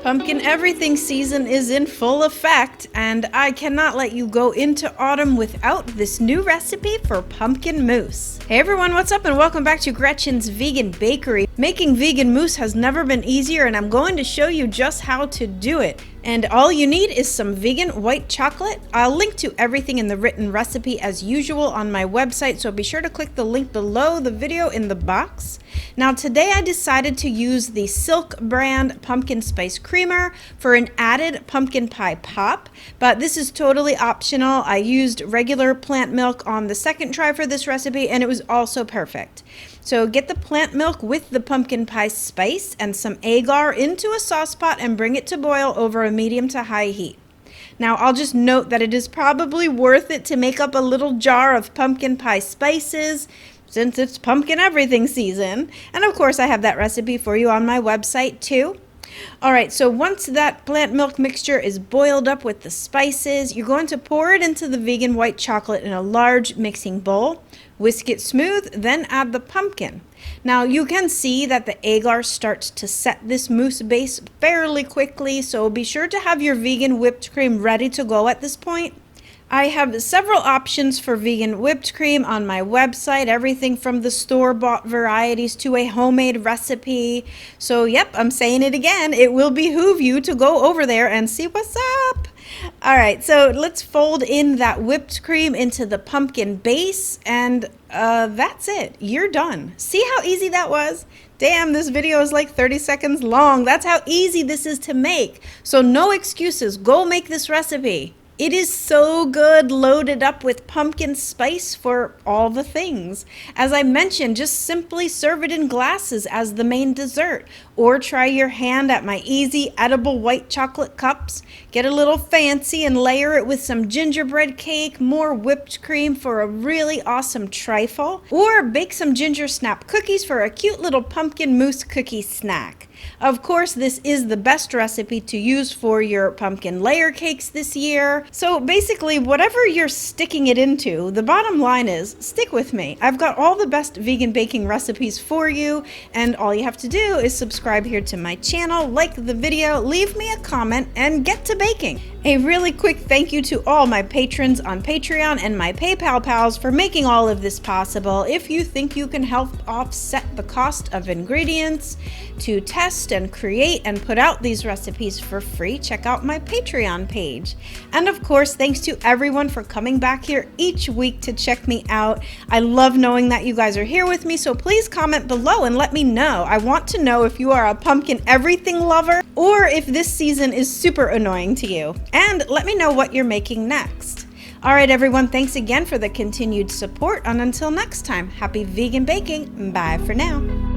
Pumpkin everything season is in full effect, and I cannot let you go into autumn without this new recipe for pumpkin mousse. Hey everyone, what's up and welcome back to Gretchen's Vegan Bakery. Making vegan mousse has never been easier, and I'm going to show you just how to do it. And all you need is some vegan white chocolate. I'll link to everything in the written recipe as usual on my website, so be sure to click the link below the video in the box. Now today I decided to use the Silk brand pumpkin spice creamer for an added pumpkin pie pop, but this is totally optional. I used regular plant milk on the second try for this recipe and it was also perfect. So get the plant milk with the pumpkin pie spice and some agar into a saucepot and bring it to boil over a medium to high heat. Now I'll just note that it is probably worth it to make up a little jar of pumpkin pie spices since it's pumpkin everything season. And of course I have that recipe for you on my website too. Alright, so once that plant milk mixture is boiled up with the spices, you're going to pour it into the vegan white chocolate in a large mixing bowl. Whisk it smooth, then add the pumpkin. Now you can see that the agar starts to set this mousse base fairly quickly, so be sure to have your vegan whipped cream ready to go at this point. I have several options for vegan whipped cream on my website, everything from the store-bought varieties to a homemade recipe. So yep, I'm saying it again, it will behoove you to go over there and see what's up. Alright, so let's fold in that whipped cream into the pumpkin base, and that's it. You're done. See how easy that was? Damn, this video is like 30 seconds long. That's how easy this is to make. So no excuses. Go make this recipe. It is so good, loaded up with pumpkin spice for all the things. As I mentioned, just simply serve it in glasses as the main dessert, or try your hand at my easy edible white chocolate cups. Get a little fancy and layer it with some gingerbread cake, more whipped cream for a really awesome trifle, or bake some ginger snap cookies for a cute little pumpkin mousse cookie snack. Of course, this is the best recipe to use for your pumpkin layer cakes this year. So basically, whatever you're sticking it into, the bottom line is, stick with me. I've got all the best vegan baking recipes for you, and all you have to do is subscribe here to my channel, like the video, leave me a comment, and get to baking. A really quick thank you to all my patrons on Patreon and my PayPal pals for making all of this possible. If you think you can help offset the cost of ingredients to test and create and put out these recipes for free, check out my Patreon page. And of course, thanks to everyone for coming back here each week to check me out. I love knowing that you guys are here with me, so please comment below and let me know. I want to know if you are a pumpkin everything lover or if this season is super annoying to you. And let me know what you're making next. Alright everyone, thanks again for the continued support, and until next time, happy vegan baking. Bye for now.